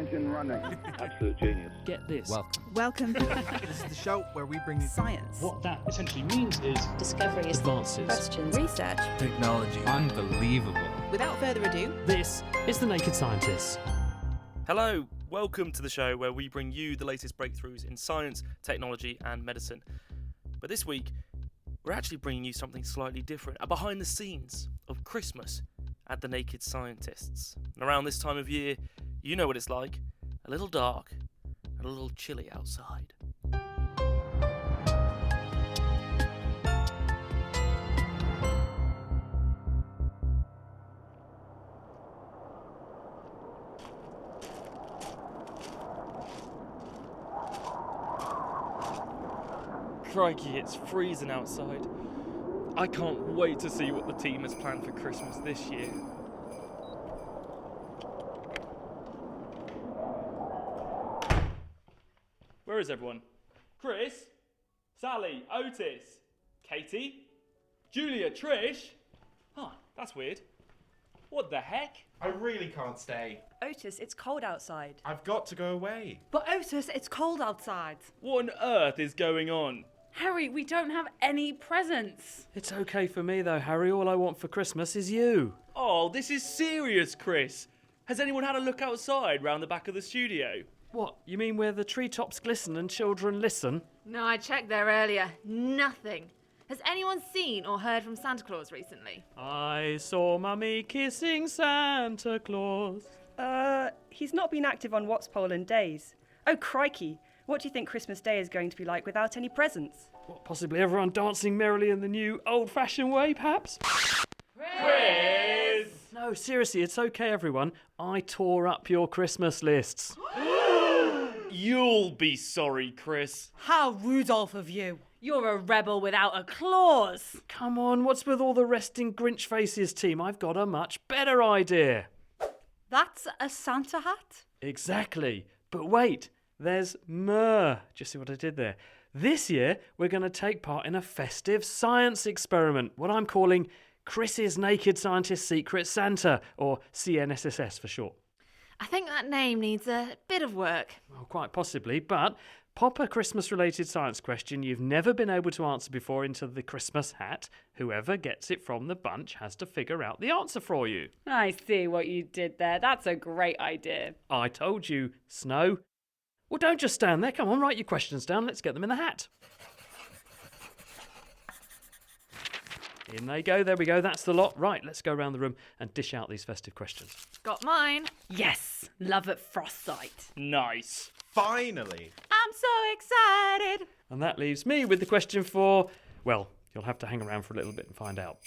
engine running. Absolute genius. Get this. Welcome. This is the show where we bring you Science. What that essentially means is discoveries, Advances. questions, Research. technology. Unbelievable. Without further ado, This is The Naked Scientists. Hello, welcome to the show where we bring you the latest breakthroughs in science, technology and medicine. But this week, we're actually bringing you something slightly different, a behind the scenes of Christmas at The Naked Scientists. And around this time of year, you know what it's like, a little dark and a little chilly outside. Crikey, it's freezing outside. I can't wait to see what the team has planned for Christmas this year. Where is everyone? Chris? Sally? Otis? Katie? Julia? Trish? Huh, that's weird. What the heck? I really can't stay. Otis, it's cold outside. I've got to go away. But Otis, it's cold outside. What on earth is going on? Harry, we don't have any presents. It's okay for me though, Harry. All I want for Christmas is you. Oh, this is serious, Chris. Has anyone had a look outside round the back of the studio? What, you mean where the treetops glisten and children listen? No, I checked there earlier. Nothing. Has anyone seen or heard from Santa Claus recently? I saw Mummy kissing Santa Claus. he's not been active on What's Poland days. Oh, crikey. What do you think Christmas Day is going to be like without any presents? What, possibly everyone dancing merrily in the new old-fashioned way, perhaps? Chris! No, seriously, it's okay, everyone. I tore up your Christmas lists. You'll be sorry, Chris. How Rudolph of you. You're a rebel without a clause. Come on, what's with all the resting Grinch faces, team? I've got a much better idea. That's a Santa hat? Exactly. But wait, there's more. Do you see what I did there? This year, we're going to take part in a festive science experiment, what I'm calling Chris's Naked Scientist Secret Santa, or CNSSS for short. I think that name needs a bit of work. Well, quite possibly, but pop a Christmas-related science question you've never been able to answer before into the Christmas hat. Whoever gets it from the bunch has to figure out the answer for you. I see what you did there. That's a great idea. I told you, Snow. Well, don't just stand there. Come on, write your questions down. Let's get them in the hat. In they go. There we go. That's the lot. Right, let's go around the room and dish out these festive questions. Got mine. Yes, love at first sight. Nice. Finally. I'm so excited. And that leaves me with the question for, well, you'll have to hang around for a little bit and find out.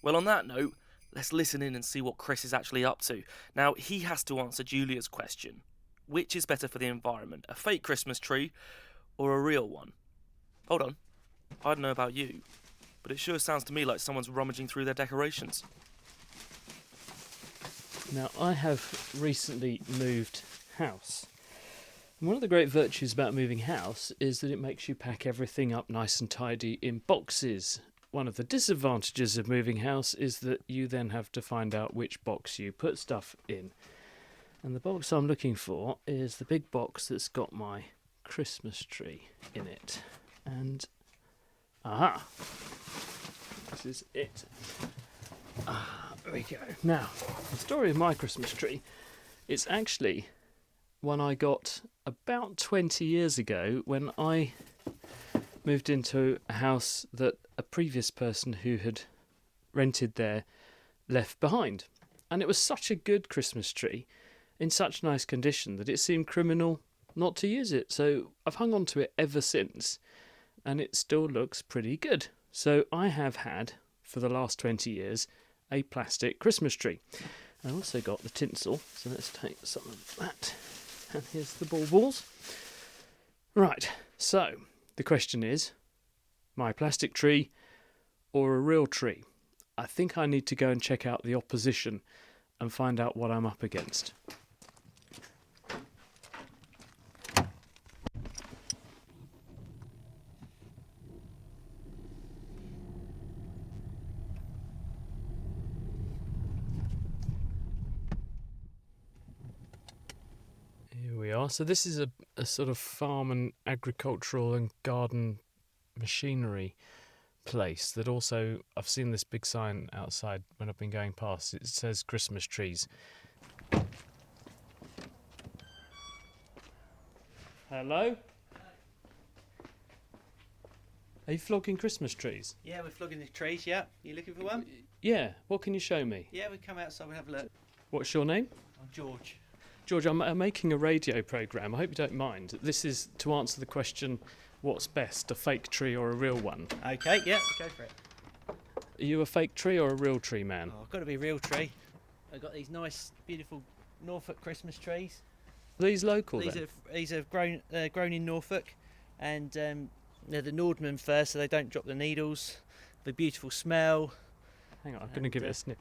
Well, on that note, let's listen in and see what Chris is actually up to. Now, he has to answer Julia's question. Which is better for the environment, a fake Christmas tree or a real one? Hold on. I don't know about you, but it sure sounds to me like someone's rummaging through their decorations. Now, I have recently moved house. And one of the great virtues about moving house is that it makes you pack everything up nice and tidy in boxes. One of the disadvantages of moving house is that you then have to find out which box you put stuff in. And the box I'm looking for is the big box that's got my Christmas tree in it. And, aha, this is it. There we go. Now, the story of my Christmas tree, it's actually one I got about 20 years ago when I moved into a house that a previous person who had rented there left behind. And it was such a good Christmas tree, in such nice condition, that it seemed criminal not to use it. So I've hung on to it ever since, and it still looks pretty good. So I have had, for the last 20 years, a plastic Christmas tree. I also got the tinsel, so let's take some of that. And here's the baubles. Right, so the question is, my plastic tree or a real tree? I think I need to go and check out the opposition and find out what I'm up against. are. So this is a sort of farm and agricultural and garden machinery place that also, I've seen this big sign outside when I've been going past. It says Christmas trees. Hello? Are you flogging Christmas trees? Yeah, we're flogging the trees, yeah. You looking for one? Yeah. What can you show me? Yeah, we come outside and have a look. What's your name? I'm George. George, I'm making a radio programme. I hope you don't mind. This is to answer the question, what's best, a fake tree or a real one? Okay, yeah, go for it. Are you a fake tree or a real tree man? Oh, I've got to be a real tree. I've got these nice, beautiful Norfolk Christmas trees. Are these local then? These are grown in Norfolk, and they're the Nordman fir, so they don't drop the needles. The beautiful smell. Hang on, I'm going to give it a sniff.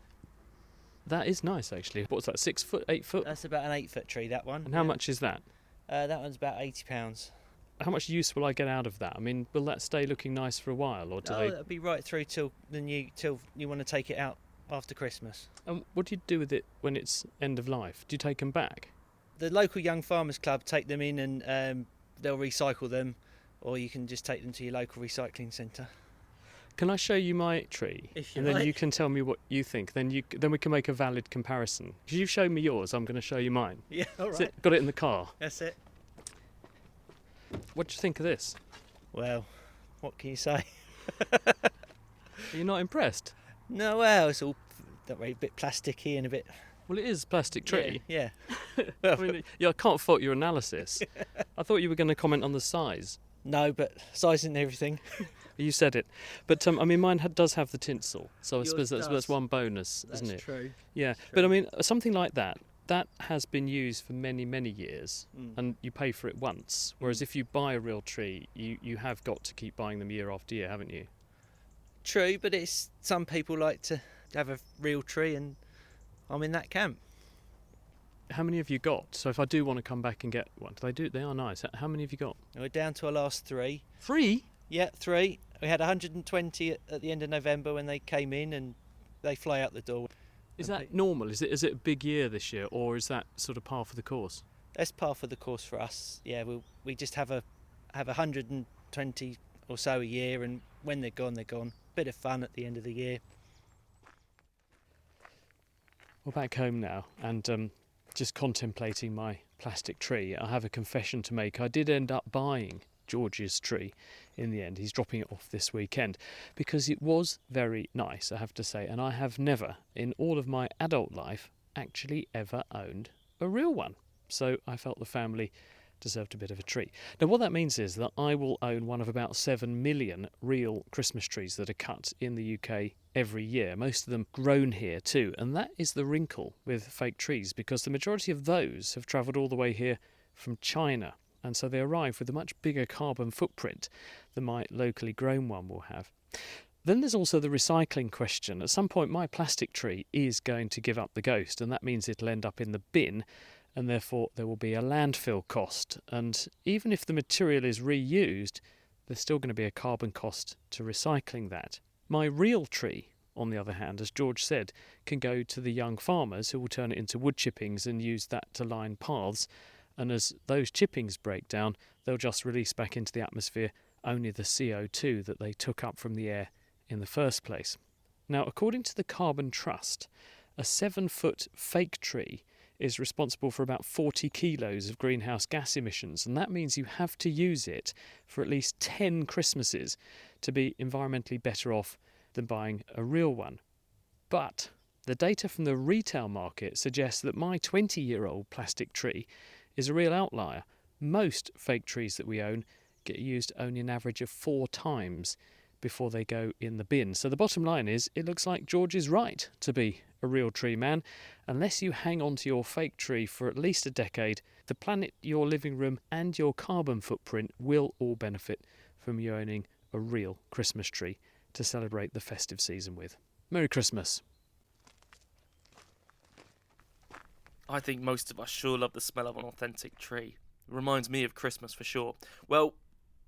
That is nice, actually. What's that, 6 foot, 8 foot? That's about an 8-foot tree, that one. And how much is that? That one's about £80. How much use will I get out of that? I mean, will that stay looking nice for a while, or do they? It'll be right through till you want to take it out after Christmas. And what do you do with it when it's end of life? Do you take them back? The local Young Farmers Club take them in and they'll recycle them, or you can just take them to your local recycling centre. Can I show you my tree? If you and then like. you can tell me what you think. Then we can make a valid comparison. Because you've shown me yours, I'm going to show you mine. Yeah, all Is right. it, got it in the car. That's it. What do you think of this? Well, what can you say? Are you not impressed? No, well, it's all that way, a bit plasticky and a bit. Well, it is a plastic tree. Yeah. I mean, yeah, I can't fault your analysis. I thought you were going to comment on the size. No, but size and everything. You said it. But, I mean, mine does have the tinsel. So I Yours suppose that's does. one bonus, isn't it? True. Yeah. True. But, I mean, something like that has been used for many, many years. Mm. And you pay for it once. Whereas if you buy a real tree, you have got to keep buying them year after year, haven't you? True, but it's some people like to have a real tree, and I'm in that camp. How many have you got? So if I do want to come back and get one, they are nice. How many have you got? We're down to our last 3. 3? Yeah, 3. We had 120 at the end of November when they came in, and they fly out the door. Is that normal? Is it a big year this year, or is that sort of par for the course? That's par for the course for us. Yeah, we just have 120 or so a year, and when they're gone, they're gone. Bit of fun at the end of the year. We're back home now, and just contemplating my plastic tree. I have a confession to make. I did end up buying George's tree in the end. He's dropping it off this weekend because it was very nice, I have to say, and I have never in all of my adult life actually ever owned a real one. So I felt the family deserved a bit of a treat. Now what that means is that I will own one of about 7 million real Christmas trees that are cut in the UK every year, most of them grown here too, and that is the wrinkle with fake trees, because the majority of those have travelled all the way here from China, and so they arrive with a much bigger carbon footprint than my locally grown one will have. Then there's also the recycling question. At some point my plastic tree is going to give up the ghost, and that means it'll end up in the bin, and therefore there will be a landfill cost. And even if the material is reused, there's still going to be a carbon cost to recycling that. My real tree, on the other hand, as George said, can go to the young farmers who will turn it into wood chippings and use that to line paths. And as those chippings break down, they'll just release back into the atmosphere only the CO2 that they took up from the air in the first place. Now, according to the Carbon Trust, a 7-foot fake tree is responsible for about 40 kilos of greenhouse gas emissions, and that means you have to use it for at least 10 Christmases to be environmentally better off than buying a real one. But the data from the retail market suggests that my 20-year-old plastic tree is a real outlier. Most fake trees that we own get used only an average of 4 times before they go in the bin. So the bottom line is, it looks like George is right to be a real tree man. Unless you hang on to your fake tree for at least a decade, the planet, your living room and your carbon footprint will all benefit from you owning a real Christmas tree to celebrate the festive season with. Merry Christmas. I think most of us sure love the smell of an authentic tree. It reminds me of Christmas for sure. Well,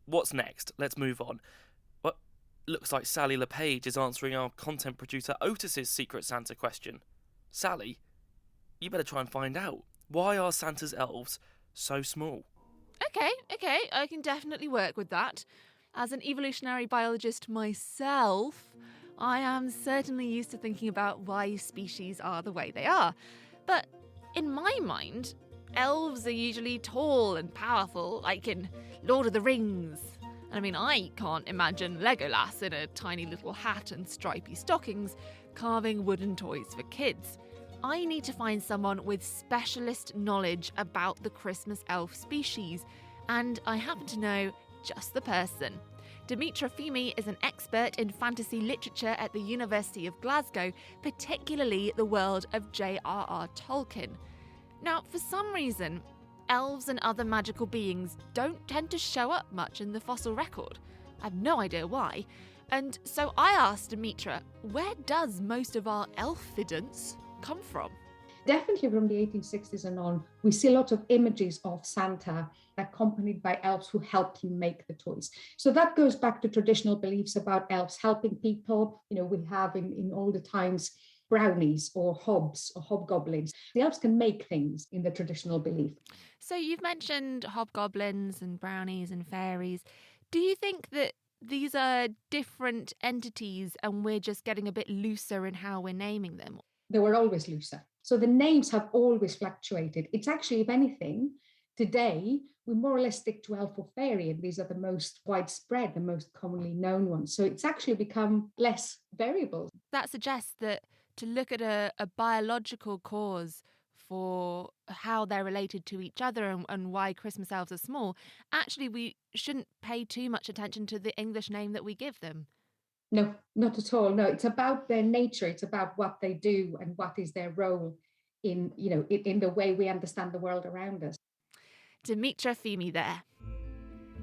what's next? Let's move on. Well, looks like Sally LePage is answering our content producer Otis's Secret Santa question. Sally, you better try and find out. Why are Santa's elves so small? Okay, I can definitely work with that. As an evolutionary biologist myself, I am certainly used to thinking about why species are the way they are. But in my mind, elves are usually tall and powerful, like in Lord of the Rings. And I mean, I can't imagine Legolas in a tiny little hat and stripy stockings carving wooden toys for kids. I need to find someone with specialist knowledge about the Christmas elf species, and I happen to know just the person. Dimitra Fimi is an expert in fantasy literature at the University of Glasgow, particularly the world of J.R.R. Tolkien. Now, for some reason, elves and other magical beings don't tend to show up much in the fossil record. I have no idea why. And so I asked Dimitra, where does most of our elfidence come from? Definitely from the 1860s and on, we see a lot of images of Santa accompanied by elves who help him make the toys. So that goes back to traditional beliefs about elves helping people. You know, we have in older times brownies or hobs or hobgoblins. The elves can make things in the traditional belief. So you've mentioned hobgoblins and brownies and fairies. Do you think that these are different entities and we're just getting a bit looser in how we're naming them? They were always looser. So the names have always fluctuated. It's actually, if anything, today we more or less stick to elf or fairy, and these are the most widespread, the most commonly known ones. So it's actually become less variable. That suggests that to look at a biological cause for how they're related to each other and why Christmas elves are small, actually we shouldn't pay too much attention to the English name that we give them. No, not at all. No, it's about their nature. It's about what they do and what is their role in the way we understand the world around us. Dimitra Fimi there.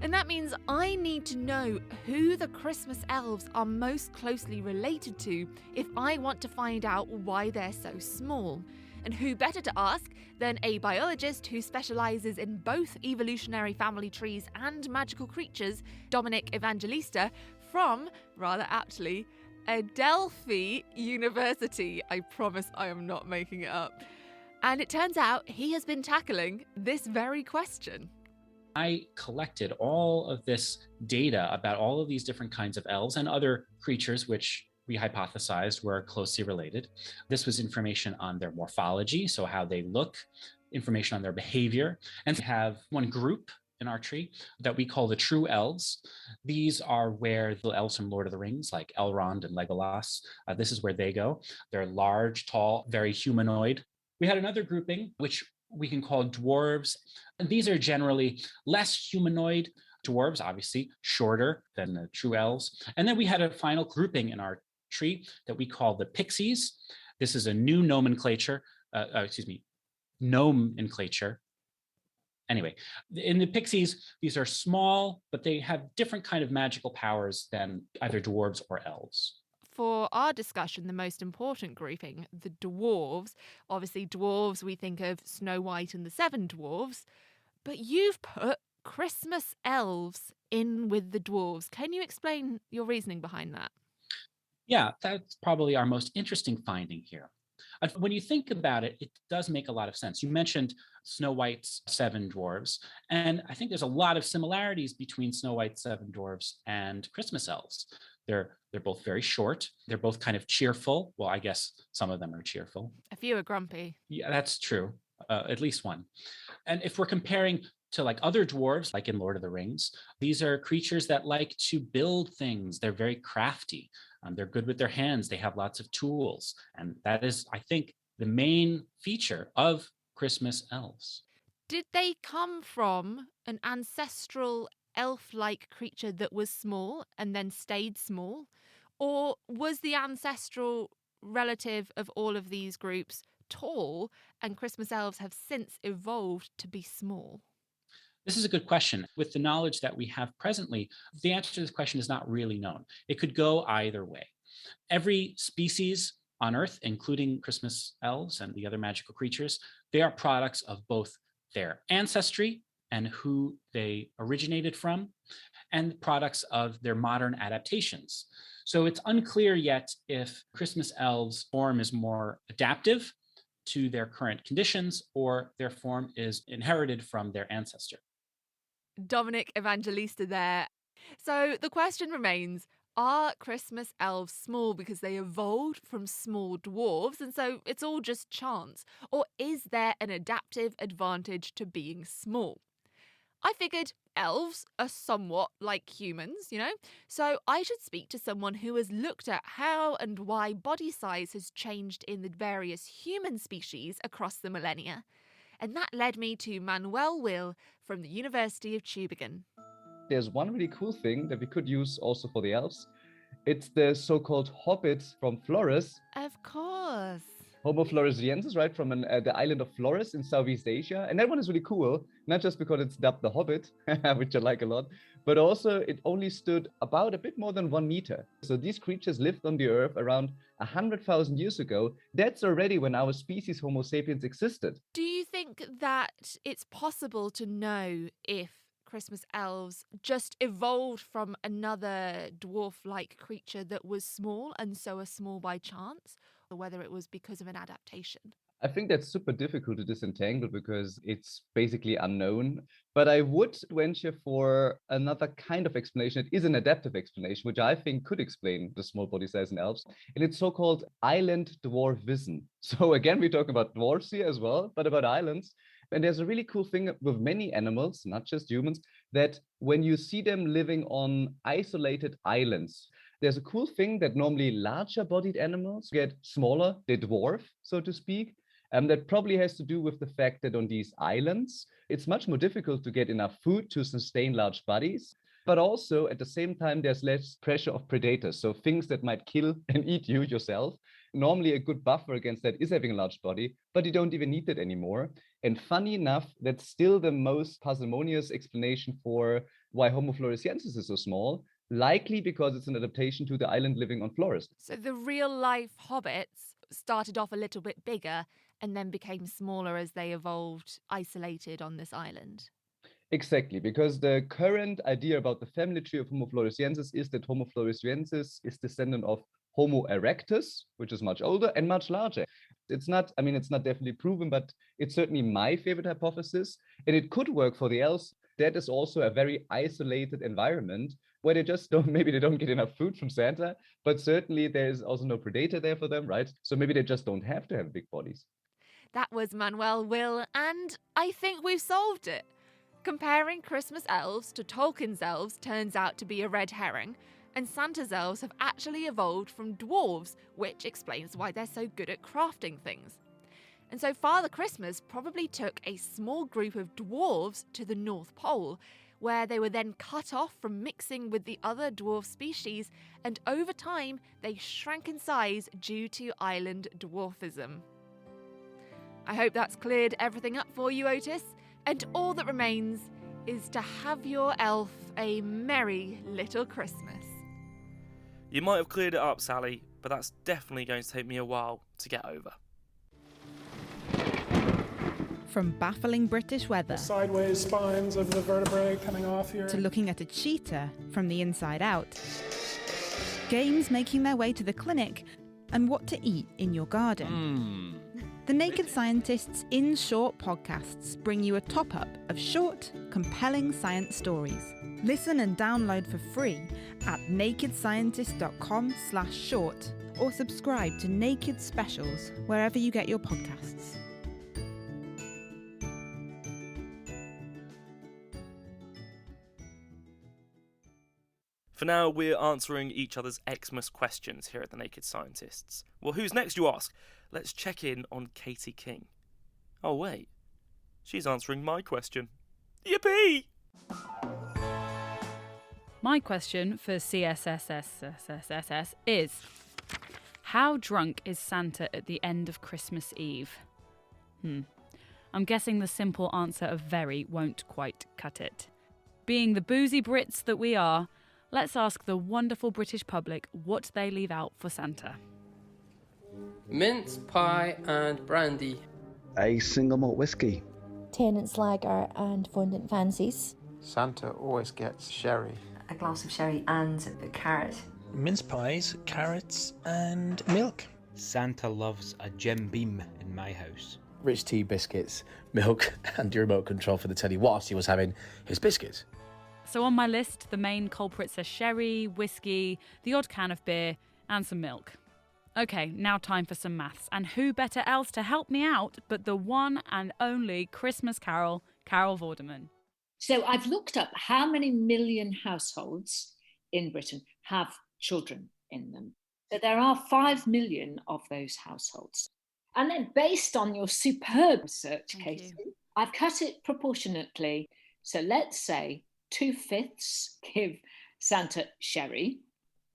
And that means I need to know who the Christmas elves are most closely related to if I want to find out why they're so small. And who better to ask than a biologist who specialises in both evolutionary family trees and magical creatures, Dominic Evangelista, from, rather aptly, Adelphi University. I promise I am not making it up. And it turns out he has been tackling this very question. I collected all of this data about all of these different kinds of elves and other creatures which we hypothesized were closely related. This was information on their morphology, so how they look, information on their behavior, and we have one group in our tree that we call the true elves. These are where the elves from Lord of the Rings, like Elrond and Legolas, this is where they go. They're large, tall, very humanoid. We had another grouping, which we can call dwarves. And these are generally less humanoid. Dwarves, obviously, shorter than the true elves. And then we had a final grouping in our tree that we call the pixies. This is a new nomenclature. Anyway, in the pixies, these are small, but they have different kind of magical powers than either dwarves or elves. For our discussion, the most important grouping, the dwarves. Obviously, dwarves, we think of Snow White and the Seven Dwarves, but you've put Christmas elves in with the dwarves. Can you explain your reasoning behind that? Yeah, that's probably our most interesting finding here. When you think about it, it does make a lot of sense. You mentioned Snow White's Seven Dwarves, and I think there's a lot of similarities between Snow White's Seven Dwarves and Christmas elves. They're both very short. They're both kind of cheerful. Well, I guess some of them are cheerful. A few are grumpy. Yeah, that's true. At least one. And if we're comparing to like other dwarves, like in Lord of the Rings, these are creatures that like to build things. They're very crafty. They're good with their hands. They have lots of tools. And that is, I think, the main feature of Christmas elves. Did they come from an ancestral elf-like creature that was small and then stayed small? Or was the ancestral relative of all of these groups tall and Christmas elves have since evolved to be small? This is a good question. With the knowledge that we have presently, the answer to this question is not really known. It could go either way. Every species on Earth, including Christmas elves and the other magical creatures, they are products of both their ancestry and who they originated from, and products of their modern adaptations. So it's unclear yet if Christmas elves' form is more adaptive to their current conditions, or their form is inherited from their ancestor. Dominic Evangelista there. So the question remains, are Christmas elves small because they evolved from small dwarves and so it's all just chance? Or is there an adaptive advantage to being small? I figured elves are somewhat like humans, so I should speak to someone who has looked at how and why body size has changed in the various human species across the millennia. And that led me to Manuel Will from the University of Tübingen. There's one really cool thing that we could use also for the elves. It's the so-called hobbit from Flores. Of course. Homo floresiensis, right, from the island of Flores in Southeast Asia. And that one is really cool, not just because it's dubbed the Hobbit, which I like a lot, but also it only stood about a bit more than 1 meter. So these creatures lived on the earth around 100,000 years ago. That's already when our species Homo sapiens existed. Do you think that it's possible to know if Christmas elves just evolved from another dwarf-like creature that was small and so are small by chance? Or whether it was because of an adaptation? I think that's super difficult to disentangle because it's basically unknown. But I would venture for another kind of explanation. It is an adaptive explanation, which I think could explain the small body size in elves. And it's so-called island dwarfism. So again, we're talking about dwarfs here as well, but about islands. And there's a really cool thing with many animals, not just humans, that when you see them living on isolated islands, there's a cool thing that normally larger bodied animals get smaller, they dwarf, so to speak. That probably has to do with the fact that on these islands, it's much more difficult to get enough food to sustain large bodies. But also at the same time, there's less pressure of predators. So things that might kill and eat you yourself. Normally a good buffer against that is having a large body, but you don't even need it anymore. And funny enough, that's still the most parsimonious explanation for why Homo floresiensis is so small. Likely because it's an adaptation to the island living on Flores. So the real-life hobbits started off a little bit bigger and then became smaller as they evolved isolated on this island. Exactly, because the current idea about the family tree of Homo floresiensis is that Homo floresiensis is descendant of Homo erectus, which is much older and much larger. It's not definitely proven, but it's certainly my favorite hypothesis. And it could work for the elves. That is also a very isolated environment where they just maybe they don't get enough food from Santa, but certainly there's also no predator there for them, right? So maybe they just don't have to have big bodies. That was Manuel Will, and I think we've solved it. Comparing Christmas elves to Tolkien's elves turns out to be a red herring, and Santa's elves have actually evolved from dwarves, which explains why they're so good at crafting things. And so Father Christmas probably took a small group of dwarves to the North Pole, where they were then cut off from mixing with the other dwarf species, and over time they shrank in size due to island dwarfism. I hope that's cleared everything up for you, Otis, and all that remains is to have your elf a merry little Christmas. You might have cleared it up, Sally, but that's definitely going to take me a while to get over. From baffling British weather, the sideways spines of the vertebrae coming off here, to looking at a cheetah from the inside out, games making their way to the clinic, and what to eat in your garden. The Naked Scientists in Short podcasts bring you a top-up of short, compelling science stories. Listen and download for free at nakedscientist.com/short or subscribe to Naked Specials wherever you get your podcasts. For now, we're answering each other's Xmas questions here at the Naked Scientists. Well, who's next, you ask? Let's check in on Katie King. Oh, wait. She's answering my question. Yippee! My question for CSSS is, how drunk is Santa at the end of Christmas Eve? I'm guessing the simple answer of very won't quite cut it. Being the boozy Brits that we are, let's ask the wonderful British public what they leave out for Santa. Mince pie and brandy. A single malt whiskey. Tennant's lager and fondant fancies. Santa always gets sherry. A glass of sherry and a carrot. Mince pies, carrots and milk. Santa loves a Jim Beam in my house. Rich tea biscuits, milk, and the remote control for the telly whilst he was having his biscuits. So on my list, the main culprits are sherry, whiskey, the odd can of beer, and some milk. Okay, now time for some maths. And who better else to help me out but the one and only Christmas Carol, Carol Vorderman. So I've looked up how many million households in Britain have children in them. So there are 5 million of those households. And then based on your superb research, Katie, I've cut it proportionately. So let's say 2/5 give Santa sherry,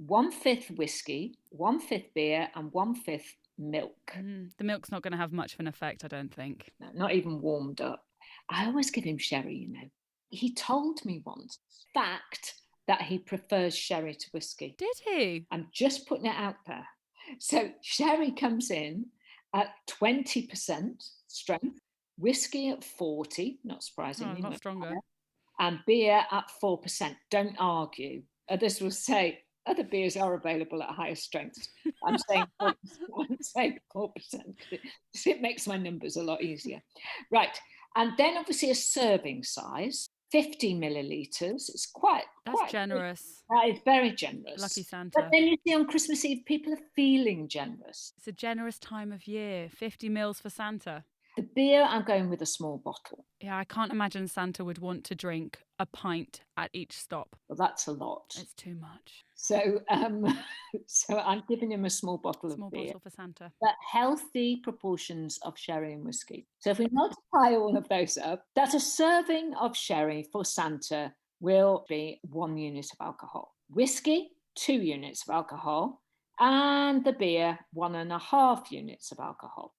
1/5 whiskey, 1/5 beer, and 1/5 milk. The milk's not going to have much of an effect, I don't think. No, not even warmed up. I always give him sherry, you know. He told me once, fact, that he prefers sherry to whiskey. Did he? I'm just putting it out there. So sherry comes in at 20% strength, whiskey at 40, not surprisingly. Not stronger. Higher, and beer at 4%. Don't argue. Others will say other beers are available at higher strengths. I'm saying 4%. I'm saying 4%. It makes my numbers a lot easier. Right. And then obviously a serving size, 50 millilitres. It's quite generous. That is very generous. Lucky Santa. But then you see on Christmas Eve, people are feeling generous. It's a generous time of year. 50 mils for Santa. The beer, I'm going with a small bottle. Yeah, I can't imagine Santa would want to drink a pint at each stop. Well, that's a lot. It's too much. So, so I'm giving him a small bottle of beer. Small bottle for Santa. But healthy proportions of sherry and whiskey. So if we multiply all of those up, that a serving of sherry for Santa will be 1 unit of alcohol. Whiskey, 2 units of alcohol. And the beer, 1.5 units of alcohol.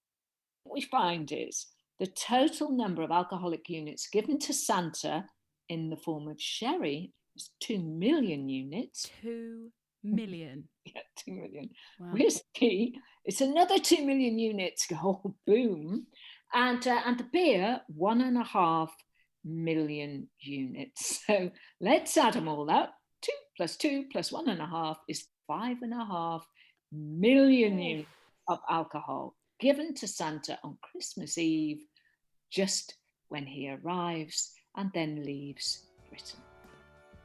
What we find is the total number of alcoholic units given to Santa in the form of sherry is 2 million units. 2 million? Yeah, 2 million. Wow. Whiskey, it's another 2 million units. Oh, boom. And the beer, 1.5 million units. So let's add them all up. 2 plus 2 plus 1.5 is 5.5 million units of alcohol given to Santa on Christmas Eve, just when he arrives and then leaves Britain.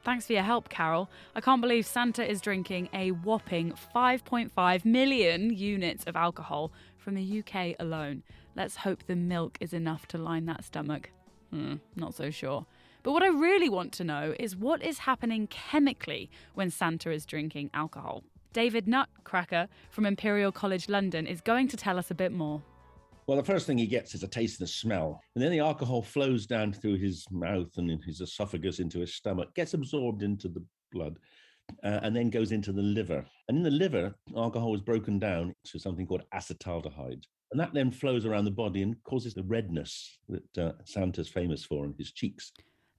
Thanks for your help, Carol. I can't believe Santa is drinking a whopping 5.5 million units of alcohol from the UK alone. Let's hope the milk is enough to line that stomach. Not so sure. But what I really want to know is what is happening chemically when Santa is drinking alcohol. David Nutcracker from Imperial College London is going to tell us a bit more. Well, the first thing he gets is a taste and a smell. And then the alcohol flows down through his mouth and in his esophagus into his stomach, gets absorbed into the blood, and then goes into the liver. And in the liver, alcohol is broken down to something called acetaldehyde. And that then flows around the body and causes the redness that Santa's famous for in his cheeks.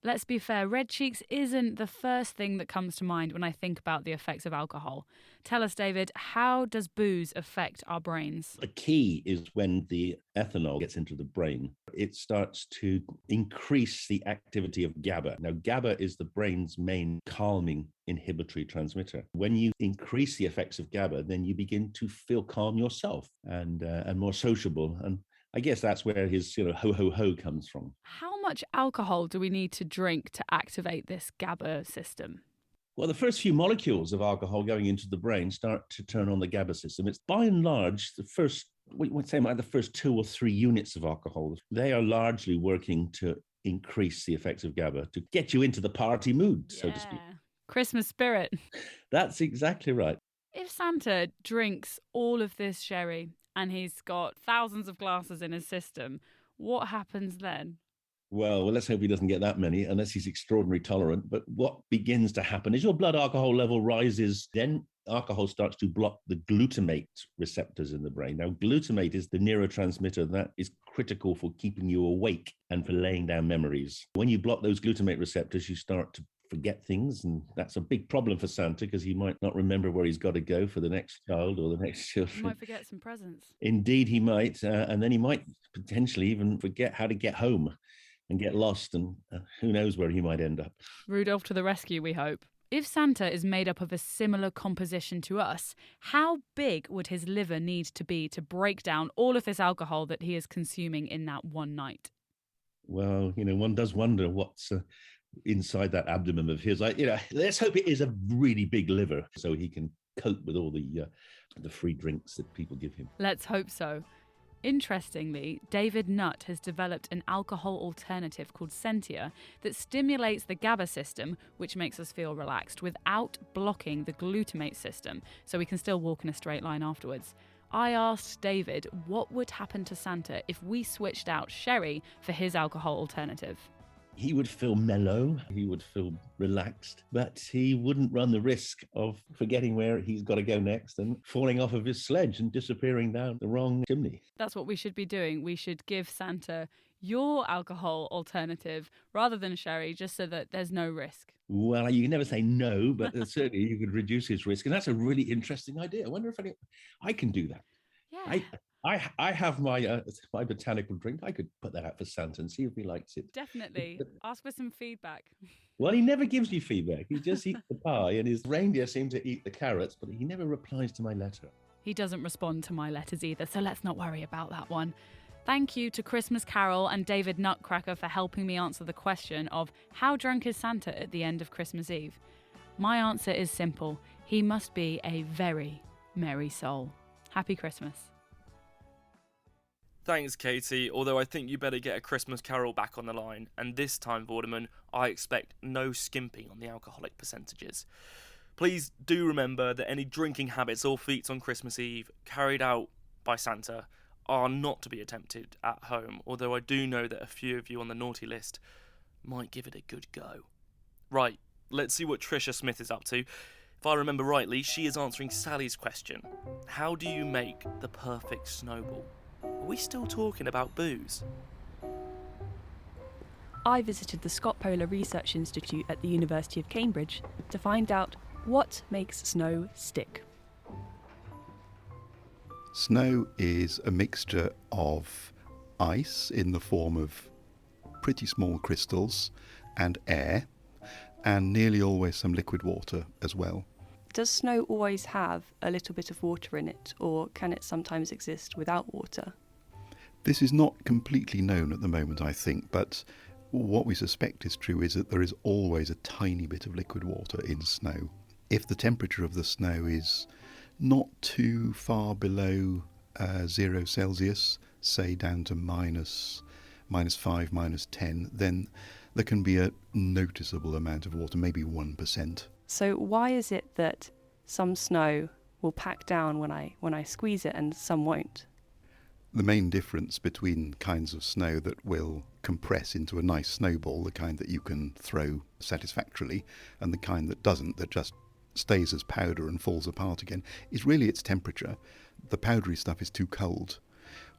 Let's be fair, red cheeks isn't the first thing that comes to mind when I think about the effects of alcohol. Tell us, David, how does booze affect our brains? The key is when the ethanol gets into the brain, it starts to increase the activity of GABA. Now, GABA is the brain's main calming inhibitory transmitter. When you increase the effects of GABA, then you begin to feel calm yourself and more sociable. And I guess that's where his ho-ho-ho comes from. How much alcohol do we need to drink to activate this GABA system? Well, the first few molecules of alcohol going into the brain start to turn on the GABA system. It's by and large the first 2 or 3 units of alcohol. They are largely working to increase the effects of GABA, to get you into the party mood, so to speak. Christmas spirit. That's exactly right. If Santa drinks all of this sherry and he's got thousands of glasses in his system, what happens then? Well, let's hope he doesn't get that many, unless he's extraordinarily tolerant. But what begins to happen is your blood alcohol level rises, then alcohol starts to block the glutamate receptors in the brain. Now, glutamate is the neurotransmitter that is critical for keeping you awake and for laying down memories. When you block those glutamate receptors, you start to forget things, and that's a big problem for Santa because he might not remember where he's got to go for the next child or the next children. He might forget some presents. Indeed, he might, and then he might potentially even forget how to get home and get lost, and who knows where he might end up. Rudolph to the rescue, we hope. If Santa is made up of a similar composition to us, how big would his liver need to be to break down all of this alcohol that he is consuming in that one night? Well, one does wonder what's inside that abdomen of his. Let's hope it is a really big liver so he can cope with all the free drinks that people give him. Let's hope so. Interestingly, David Nutt has developed an alcohol alternative called Sentia that stimulates the GABA system, which makes us feel relaxed, without blocking the glutamate system, so we can still walk in a straight line afterwards. I asked David what would happen to Santa if we switched out sherry for his alcohol alternative. He would feel mellow, he would feel relaxed, but he wouldn't run the risk of forgetting where he's got to go next and falling off of his sledge and disappearing down the wrong chimney. That's what we should be doing. We should give Santa your alcohol alternative rather than sherry, just so that there's no risk. Well, you can never say no, but certainly you could reduce his risk. And that's a really interesting idea. I wonder if I can do that. Yeah. I have my botanical drink. I could put that out for Santa and see if he likes it. Definitely. Ask for some feedback. Well, he never gives you feedback. He just eats the pie, and his reindeer seem to eat the carrots, but he never replies to my letter. He doesn't respond to my letters either, so let's not worry about that one. Thank you to Christmas Carol and David Nutcracker for helping me answer the question of how drunk is Santa at the end of Christmas Eve? My answer is simple. He must be a very merry soul. Happy Christmas. Thanks, Katie, although I think you better get a Christmas Carol back on the line, and this time, Vorderman, I expect no skimping on the alcoholic percentages. Please do remember that any drinking habits or feats on Christmas Eve carried out by Santa are not to be attempted at home, although I do know that a few of you on the naughty list might give it a good go. Right, let's see what Trisha Smith is up to. If I remember rightly, she is answering Sally's question. How do you make the perfect snowball? Are we still talking about booze? I visited the Scott Polar Research Institute at the University of Cambridge to find out what makes snow stick. Snow is a mixture of ice in the form of pretty small crystals and air, and nearly always some liquid water as well. Does snow always have a little bit of water in it, or can it sometimes exist without water? This is not completely known at the moment, I think, but what we suspect is true is that there is always a tiny bit of liquid water in snow. If the temperature of the snow is not too far below 0 Celsius, say down to minus 5, minus 10, then there can be a noticeable amount of water, maybe 1%. So why is it that some snow will pack down when I squeeze it and some won't? The main difference between kinds of snow that will compress into a nice snowball, the kind that you can throw satisfactorily, and the kind that doesn't, that just stays as powder and falls apart again, is really its temperature. The powdery stuff is too cold.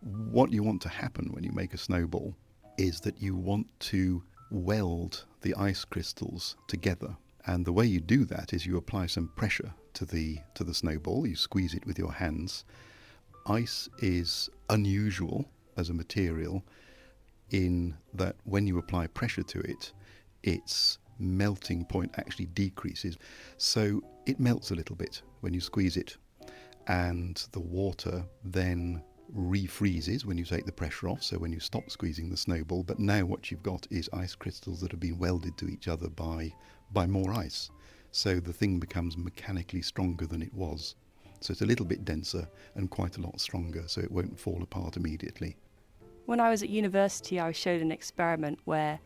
What you want to happen when you make a snowball is that you want to weld the ice crystals together. And the way you do that is you apply some pressure to the snowball, you squeeze it with your hands. Ice is unusual as a material in that when you apply pressure to it, its melting point actually decreases. So it melts a little bit when you squeeze it, and the water then refreezes when you take the pressure off, so when you stop squeezing the snowball. But now what you've got is ice crystals that have been welded to each other by more ice. So the thing becomes mechanically stronger than it was. So it's a little bit denser and quite a lot stronger, so it won't fall apart immediately. When I was at university, I was showed an experiment where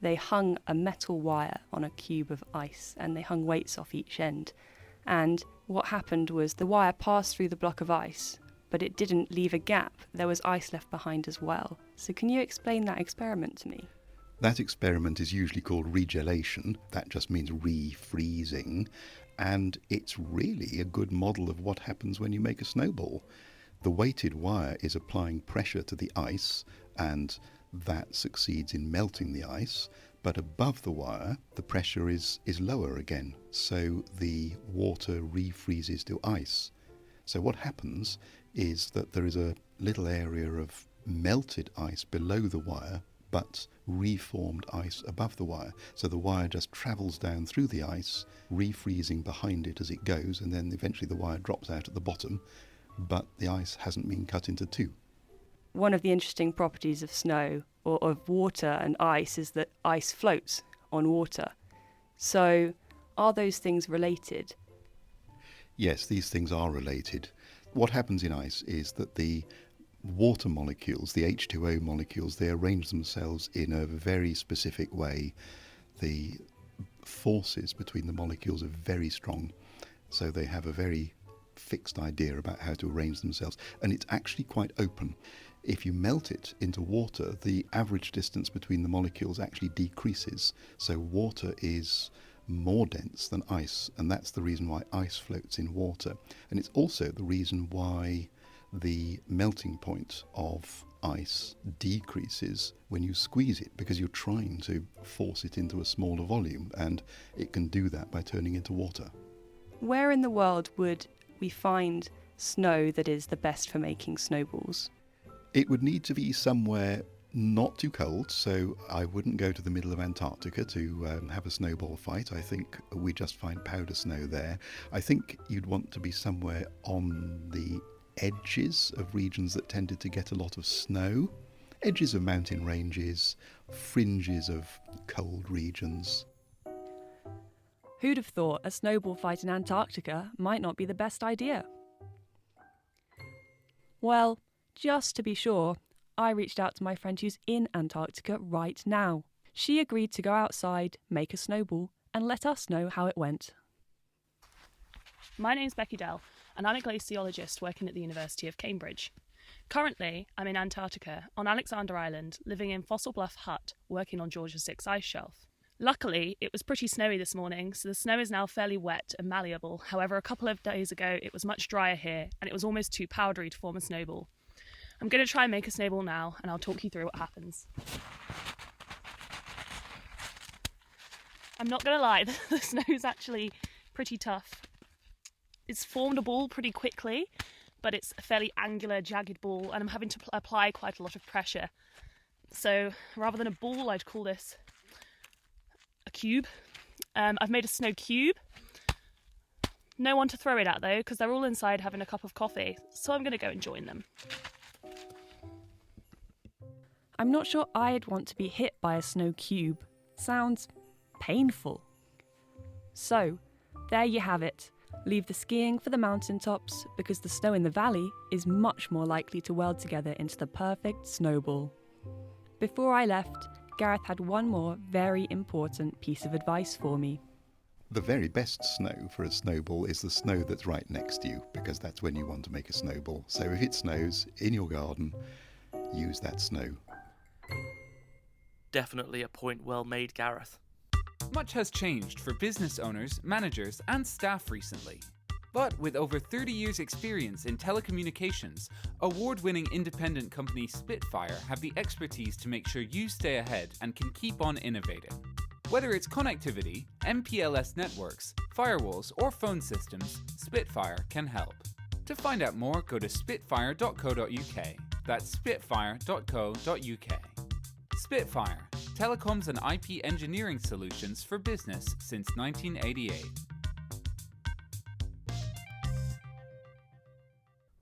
they hung a metal wire on a cube of ice and they hung weights off each end. And what happened was the wire passed through the block of ice, but it didn't leave a gap. There was ice left behind as well. So can you explain that experiment to me? That experiment is usually called regelation. That just means refreezing. And it's really a good model of what happens when you make a snowball. The weighted wire is applying pressure to the ice, and that succeeds in melting the ice. But above the wire, the pressure is lower again. So the water refreezes to ice. So what happens is that there is a little area of melted ice below the wire, but reformed ice above the wire. So the wire just travels down through the ice, refreezing behind it as it goes, and then eventually the wire drops out at the bottom, but the ice hasn't been cut into two. One of the interesting properties of snow, or of water and ice, is that ice floats on water. So are those things related? Yes, these things are related. What happens in ice is that the water molecules, the H2O molecules, they arrange themselves in a very specific way. The forces between the molecules are very strong, so they have a very fixed idea about how to arrange themselves, and it's actually quite open. If you melt it into water, the average distance between the molecules actually decreases, so water is more dense than ice, and that's the reason why ice floats in water. And it's also the reason why the melting point of ice decreases when you squeeze it, because you're trying to force it into a smaller volume, and it can do that by turning into water. Where in the world would we find snow that is the best for making snowballs? It would need to be somewhere not too cold, so I wouldn't go to the middle of Antarctica to have a snowball fight. I think we just find powder snow there. I think you'd want to be somewhere on the edges of regions that tended to get a lot of snow, edges of mountain ranges, fringes of cold regions. Who'd have thought a snowball fight in Antarctica might not be the best idea? Well, just to be sure, I reached out to my friend who's in Antarctica right now. She agreed to go outside, make a snowball, and let us know how it went. My name's Becky Dell, and I'm a glaciologist working at the University of Cambridge. Currently, I'm in Antarctica, on Alexander Island, living in Fossil Bluff Hut, working on Georgia 6 ice shelf. Luckily, it was pretty snowy this morning, so the snow is now fairly wet and malleable. However, a couple of days ago, it was much drier here, and it was almost too powdery to form a snowball. I'm going to try and make a snowball now, and I'll talk you through what happens. I'm not going to lie, the snow is actually pretty tough. It's formed a ball pretty quickly, but it's a fairly angular, jagged ball, and I'm having to apply quite a lot of pressure. So rather than a ball, I'd call this a cube. I've made a snow cube. No one to throw it at, though, because they're all inside having a cup of coffee, so I'm going to go and join them. I'm not sure I'd want to be hit by a snow cube. Sounds painful. So, there you have it. Leave the skiing for the mountaintops, because the snow in the valley is much more likely to weld together into the perfect snowball. Before I left, Gareth had one more very important piece of advice for me. The very best snow for a snowball is the snow that's right next to you, because that's when you want to make a snowball. So if it snows in your garden, use that snow. Definitely a point well made, Gareth. Much has changed for business owners, managers, and staff recently. But with over 30 years' experience in telecommunications, award-winning independent company Spitfire have the expertise to make sure you stay ahead and can keep on innovating. Whether it's connectivity, MPLS networks, firewalls, or phone systems, Spitfire can help. To find out more, go to spitfire.co.uk. That's spitfire.co.uk. Spitfire, telecoms and IP engineering solutions for business since 1988.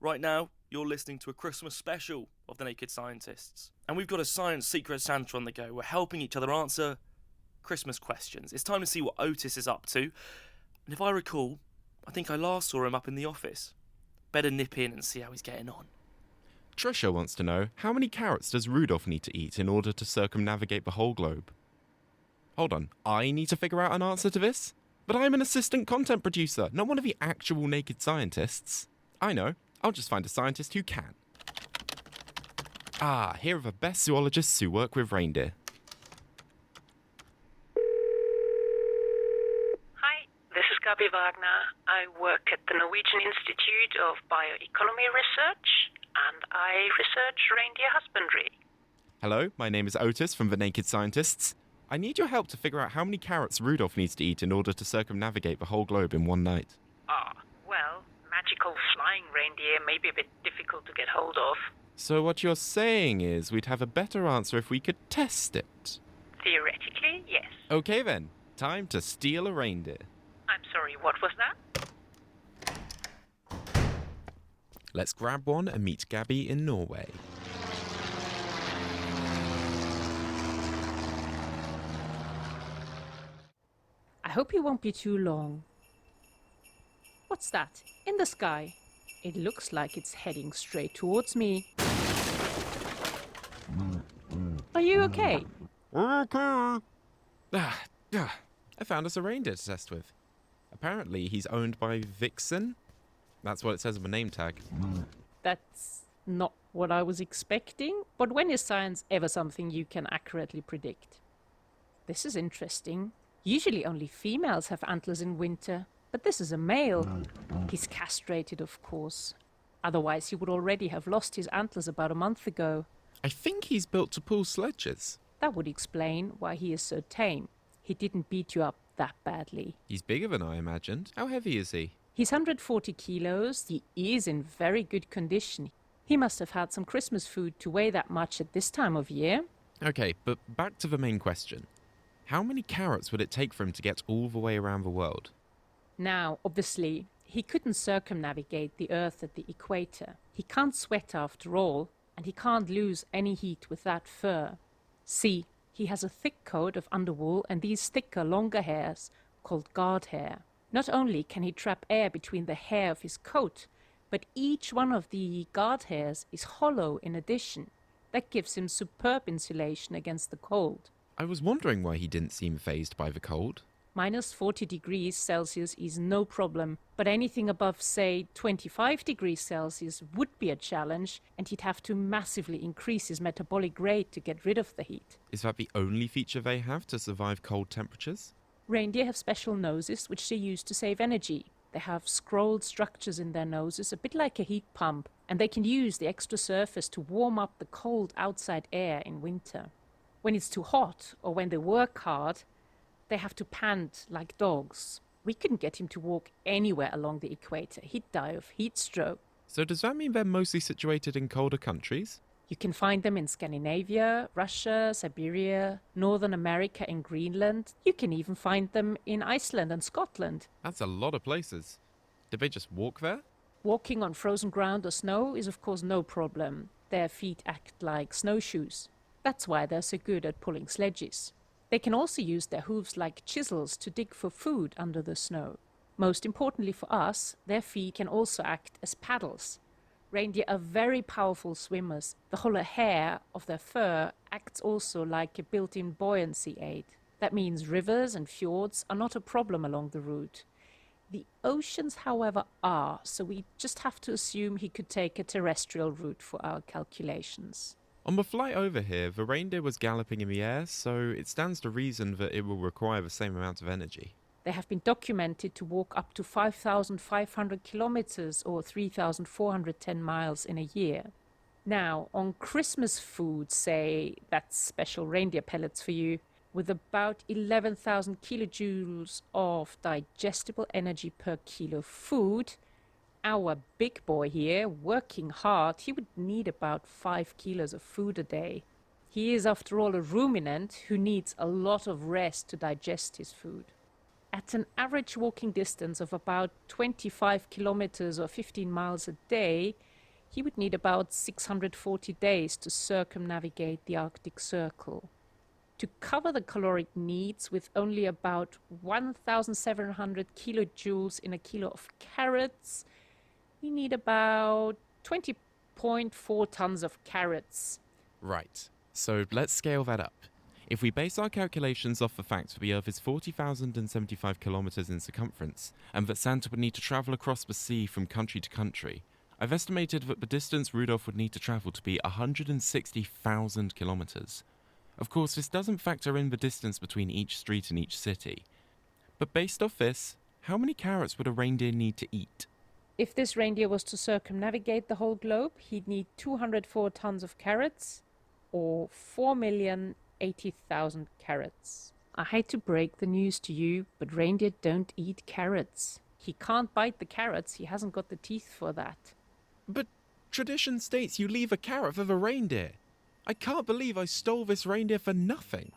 Right now, you're listening to a Christmas special of The Naked Scientists. And we've got a Science Secret Santa on the go. We're helping each other answer Christmas questions. It's time to see what Otis is up to. And if I recall, I think I last saw him up in the office. Better nip in and see how he's getting on. Trisha wants to know, how many carrots does Rudolph need to eat in order to circumnavigate the whole globe? Hold on, I need to figure out an answer to this? But I'm an assistant content producer, not one of the actual Naked Scientists. I know, I'll just find a scientist who can. Ah, here are the best zoologists who work with reindeer. Hi, this is Gabi Wagner. I work at the Norwegian Institute of Bioeconomy Research, and I research reindeer husbandry. Hello, my name is Otis from The Naked Scientists. I need your help to figure out how many carrots Rudolph needs to eat in order to circumnavigate the whole globe in one night. Well, magical flying reindeer may be a bit difficult to get hold of. So what you're saying is we'd have a better answer if we could test it. Theoretically, yes. Okay then, time to steal a reindeer. I'm sorry, what was that? Let's grab one and meet Gabby in Norway. I hope it won't be too long. What's that? In the sky? It looks like it's heading straight towards me. Are you okay? I found us a reindeer to test with. Apparently he's owned by Vixen. That's what it says on the name tag. That's not what I was expecting. But when is science ever something you can accurately predict? This is interesting. Usually only females have antlers in winter, but this is a male. He's castrated, of course. Otherwise, he would already have lost his antlers about a month ago. I think he's built to pull sledges. That would explain why he is so tame. He didn't beat you up that badly. He's bigger than I imagined. How heavy is he? He's 140 kilos. He is in very good condition. He must have had some Christmas food to weigh that much at this time of year. Okay, but back to the main question. How many carrots would it take for him to get all the way around the world? Now, obviously, he couldn't circumnavigate the Earth at the equator. He can't sweat after all, and he can't lose any heat with that fur. See, he has a thick coat of underwool and these thicker, longer hairs called guard hair. Not only can he trap air between the hair of his coat, but each one of the guard hairs is hollow in addition. That gives him superb insulation against the cold. I was wondering why he didn't seem fazed by the cold. Minus 40 degrees Celsius is no problem, but anything above, say, 25 degrees Celsius would be a challenge, and he'd have to massively increase his metabolic rate to get rid of the heat. Is that the only feature they have to survive cold temperatures? Reindeer have special noses which they use to save energy. They have scrolled structures in their noses, a bit like a heat pump, and they can use the extra surface to warm up the cold outside air in winter. When it's too hot, or when they work hard, they have to pant like dogs. We couldn't get him to walk anywhere along the equator. He'd die of heat stroke. So does that mean they're mostly situated in colder countries? You can find them in Scandinavia, Russia, Siberia, Northern America and Greenland. You can even find them in Iceland and Scotland. That's a lot of places. Did they just walk there? Walking on frozen ground or snow is of course no problem. Their feet act like snowshoes. That's why they're so good at pulling sledges. They can also use their hooves like chisels to dig for food under the snow. Most importantly for us, their feet can also act as paddles. Reindeer are very powerful swimmers. The hollow hair of their fur acts also like a built-in buoyancy aid. That means rivers and fjords are not a problem along the route. The oceans, however, are, so we just have to assume he could take a terrestrial route for our calculations. On the flight over here, the reindeer was galloping in the air, so it stands to reason that it will require the same amount of energy. They have been documented to walk up to 5,500 kilometers or 3,410 miles in a year. Now, on Christmas food, say, that's special reindeer pellets for you, with about 11,000 kilojoules of digestible energy per kilo food, our big boy here, working hard, he would need about 5 kilos of food a day. He is, after all, a ruminant who needs a lot of rest to digest his food. At an average walking distance of about 25 kilometers or 15 miles a day, he would need about 640 days to circumnavigate the Arctic Circle. To cover the caloric needs with only about 1,700 kilojoules in a kilo of carrots, we need about 20.4 tons of carrots. Right, so let's scale that up. If we base our calculations off the fact that the Earth is 40,075 kilometers in circumference, and that Santa would need to travel across the sea from country to country, I've estimated that the distance Rudolph would need to travel to be 160,000 kilometers. Of course, this doesn't factor in the distance between each street in each city. But based off this, how many carrots would a reindeer need to eat? If this reindeer was to circumnavigate the whole globe, he'd need 204 tons of carrots, or 4,080,000 carrots. I hate to break the news to you, but reindeer don't eat carrots. He can't bite the carrots, he hasn't got the teeth for that. But Tradition states you leave a carrot for the reindeer. I can't believe I stole this reindeer for nothing.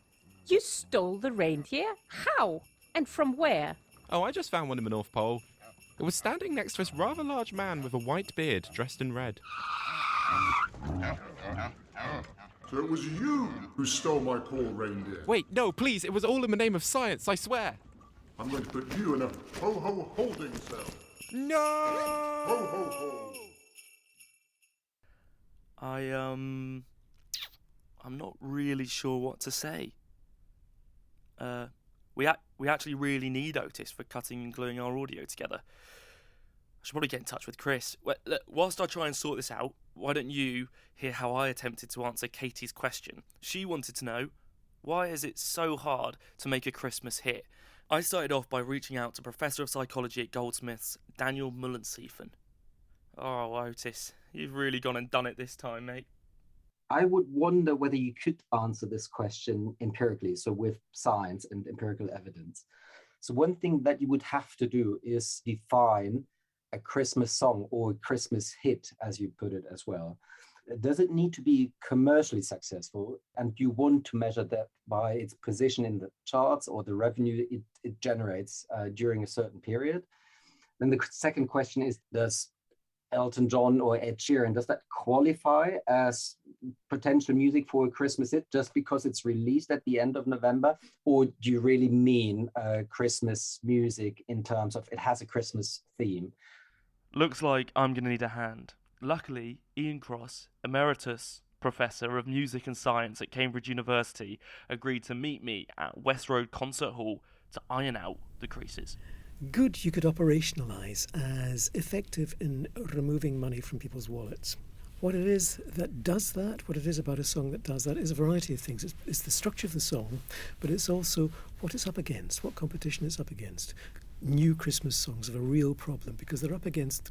You stole the reindeer? How? And from where? Oh, I just found one in the North Pole. It was standing next to this rather large man with a white beard dressed in red. So it was you who stole my poor reindeer. Wait, no, please, it was all in the name of science, I swear. I'm going to put you in a ho-ho holding cell. No! Ho-ho-ho! I'm not really sure what to say. We actually really need Otis for cutting and gluing our audio together. I should probably get in touch with Chris. Well, look, whilst I try and sort this out, why don't you hear how I attempted to answer Katie's question? She wanted to know, why is it so hard to make a Christmas hit? I started off by reaching out to Professor of Psychology at Goldsmiths, Daniel Mullensiefen. Oh, Otis, you've really gone and done it this time, mate. I would wonder whether you could answer this question empirically, so with science and empirical evidence. So one thing that you would have to do is define a Christmas song or a Christmas hit, as you put it as well. Does it need to be commercially successful? And you want to measure that by its position in the charts or the revenue it generates during a certain period? Then the second question is, does Elton John or Ed Sheeran, does that qualify as potential music for a Christmas hit just because it's released at the end of November? Or do you really mean Christmas music in terms of it has a Christmas theme? Looks like I'm going to need a hand. Luckily, Ian Cross, Emeritus Professor of Music and Science at Cambridge University, agreed to meet me at West Road Concert Hall to iron out the creases. Good you could operationalise as effective in removing money from people's wallets. What it is that does that, what it is about a song that does that, is a variety of things. It's the structure of the song, but it's also what it's up against, what competition it's up against. New Christmas songs have a real problem because they're up against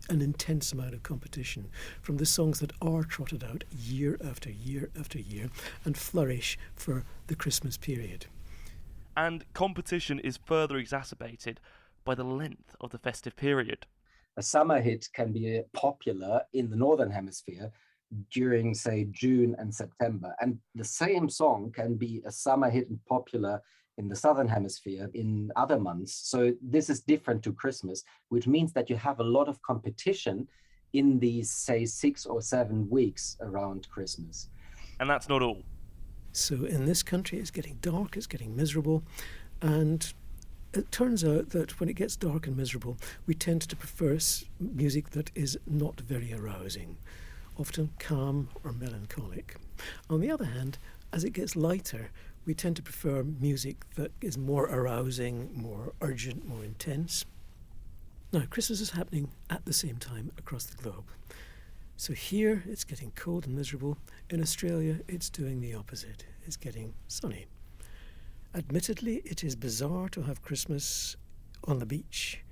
an intense amount of competition from the songs that are trotted out year after year after year and flourish for the Christmas period. And competition is further exacerbated by the length of the festive period. A summer hit can be popular in the Northern Hemisphere during, say, June and September. And the same song can be a summer hit and popular in the Southern Hemisphere in other months. So this is different to Christmas, which means that you have a lot of competition in these, say, 6 or 7 weeks around Christmas. And that's not all. So in this country, it's getting dark, it's getting miserable, and it turns out that when it gets dark and miserable, we tend to prefer music that is not very arousing, often calm or melancholic. On the other hand, as it gets lighter, we tend to prefer music that is more arousing, more urgent, more intense. Now, Christmas is happening at the same time across the globe. So here it's getting cold and miserable. In Australia, it's doing the opposite. It's getting sunny. Admittedly, it is bizarre to have Christmas on the beach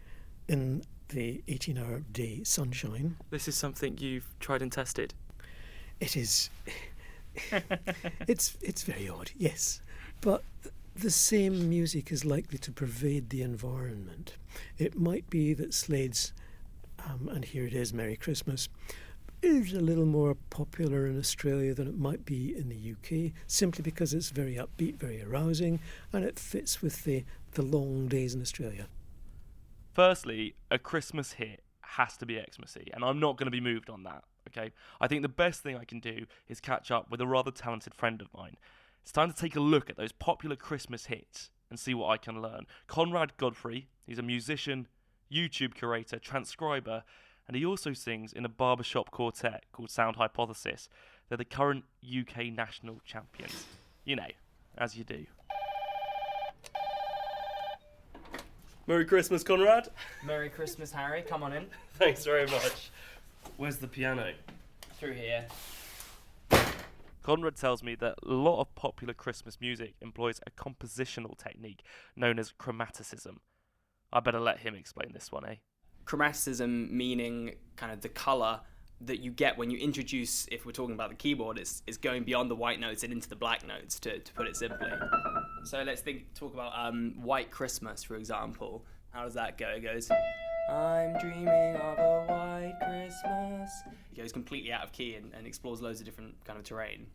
in the 18-hour day sunshine. This is something you've tried and tested? It is. It's very odd, yes. But the same music is likely to pervade the environment. It might be that Slade's, and here it is, Merry Christmas, is a little more popular in Australia than it might be in the UK, simply because it's very upbeat, very arousing, and it fits with the long days in Australia. Firstly, a Christmas hit has to be Xmas-y, and I'm not going to be moved on that, okay? I think the best thing I can do is catch up with a rather talented friend of mine. It's time to take a look at those popular Christmas hits and see what I can learn. Conrad Godfrey, he's a musician, YouTube curator, transcriber, and he also sings in a barbershop quartet called Sound Hypothesis. They're the current UK national champions. You know, as you do. Merry Christmas, Conrad. Merry Christmas, Harry. Come on in. Thanks very much. Where's the piano? Through here. Conrad tells me that a lot of popular Christmas music employs a compositional technique known as chromaticism. I better let him explain this one, eh? Chromaticism meaning kind of the colour that you get when you introduce, if we're talking about the keyboard, is going beyond the white notes and into the black notes, to put it simply. So let's talk about White Christmas, for example. How does that go? It goes... I'm dreaming of a white Christmas. He goes completely out of key and explores loads of different kind of terrain.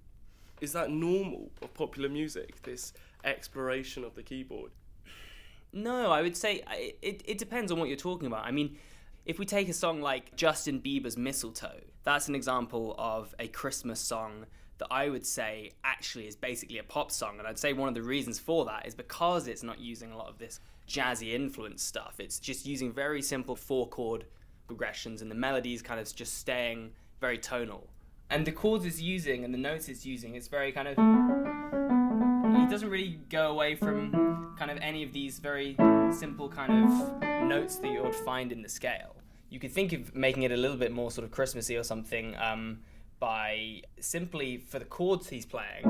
Is that normal of popular music, this exploration of the keyboard? No, I would say it depends on what you're talking about. I mean, if we take a song like Justin Bieber's Mistletoe, that's an example of a Christmas song that I would say actually is basically a pop song. And I'd say one of the reasons for that is because it's not using a lot of this jazzy influence stuff. It's just using very simple 4-chord progressions, and the melodies kind of just staying very tonal. And the chords it's using and the notes it's using, it's very kind of... He doesn't really go away from kind of any of these very simple kind of notes that you would find in the scale. You could think of making it a little bit more sort of Christmassy or something by simply, for the chords he's playing,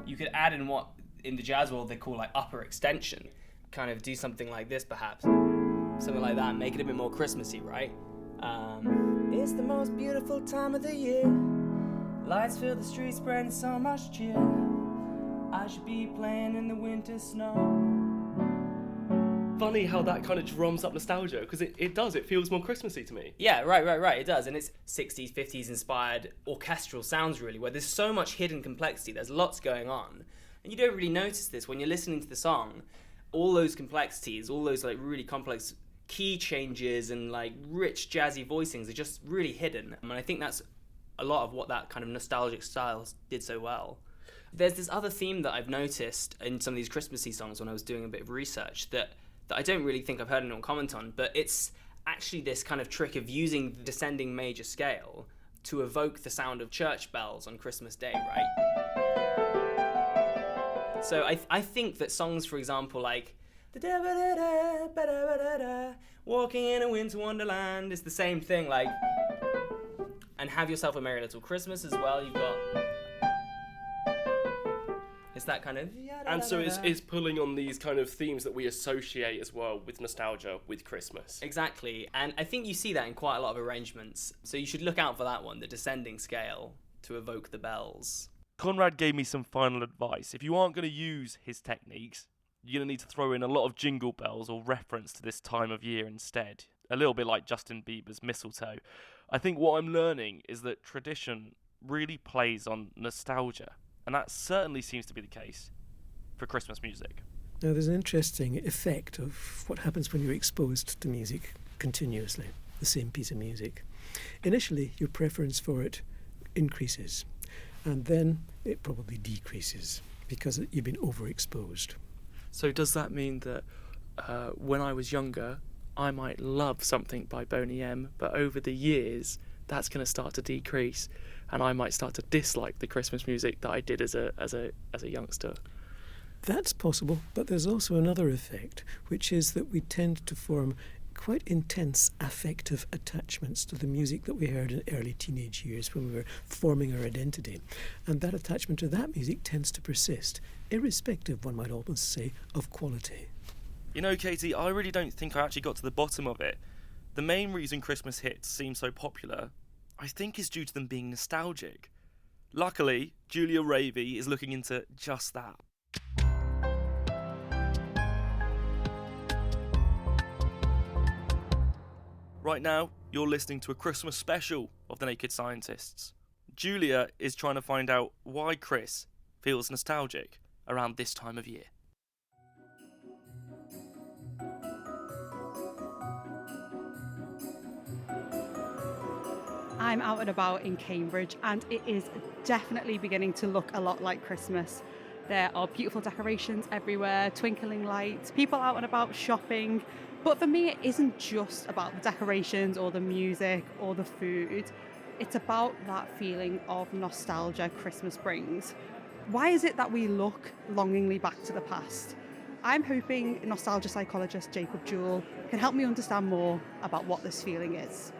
you could add in what in the jazz world they call like upper extension. Kind of do something like this perhaps. Something like that, make it a bit more Christmassy, right? It's the most beautiful time of the year. Lights fill the streets, spreading so much cheer. I should be playing in the winter snow. Funny how that kind of drums up nostalgia, because it does, it feels more Christmassy to me. Yeah, right, it does. And it's 60s, 50s inspired orchestral sounds really, where there's so much hidden complexity, there's lots going on. And you don't really notice this when you're listening to the song. All those complexities, all those like really complex key changes and like rich jazzy voicings are just really hidden. And I think that's a lot of what that kind of nostalgic style did so well. There's this other theme that I've noticed in some of these Christmassy songs when I was doing a bit of research that I don't really think I've heard anyone comment on, but it's actually this kind of trick of using the descending major scale to evoke the sound of church bells on Christmas Day, right? So I think that songs, for example, like Walking in a Winter Wonderland is the same thing, like, and Have Yourself a Merry Little Christmas as well. You've got, it's that kind of, and so it's pulling on these kind of themes that we associate as well with nostalgia with Christmas. Exactly, and I think you see that in quite a lot of arrangements. So you should look out for that one, the descending scale, to evoke the bells. Conrad gave me some final advice. If you aren't going to use his techniques, you're going to need to throw in a lot of jingle bells or reference to this time of year instead. A little bit like Justin Bieber's Mistletoe. I think what I'm learning is that tradition really plays on nostalgia, and that certainly seems to be the case for Christmas music. Now, there's an interesting effect of what happens when you're exposed to music continuously, the same piece of music. Initially, your preference for it increases, and then it probably decreases because you've been overexposed. So does that mean that when I was younger, I might love something by Boney M, but over the years, that's going to start to decrease, and I might start to dislike the Christmas music that I did as a youngster? That's possible, but there's also another effect, which is that we tend to form quite intense affective attachments to the music that we heard in early teenage years when we were forming our identity. And that attachment to that music tends to persist, irrespective, one might almost say, of quality. You know, Katie, I really don't think I actually got to the bottom of it. The main reason Christmas hits seem so popular, I think, is due to them being nostalgic. Luckily, Julia Ravey is looking into just that. Right now, you're listening to a Christmas special of The Naked Scientists. Julia is trying to find out why Chris feels nostalgic around this time of year. I'm out and about in Cambridge, and it is definitely beginning to look a lot like Christmas. There are beautiful decorations everywhere, twinkling lights, people out and about shopping. But for me, it isn't just about the decorations or the music or the food. It's about that feeling of nostalgia Christmas brings. Why is it that we look longingly back to the past? I'm hoping nostalgia psychologist Jacob Jewell can help me understand more about what this feeling is.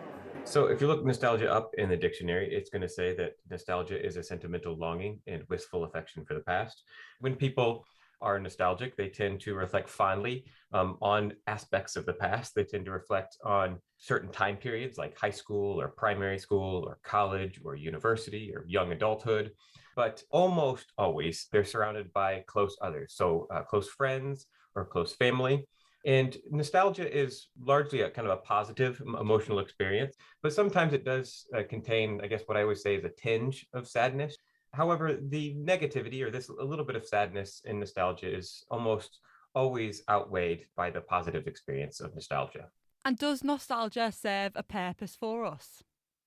So if you look nostalgia up in the dictionary, it's going to say that nostalgia is a sentimental longing and wistful affection for the past. When people are nostalgic, they tend to reflect fondly on aspects of the past. They tend to reflect on certain time periods like high school or primary school or college or university or young adulthood. But almost always they're surrounded by close others. So close friends or close family. And nostalgia is largely a kind of a positive emotional experience, but sometimes it does contain, I guess what I always say is a tinge of sadness. However, the negativity or this a little bit of sadness in nostalgia is almost always outweighed by the positive experience of nostalgia. And does nostalgia serve a purpose for us?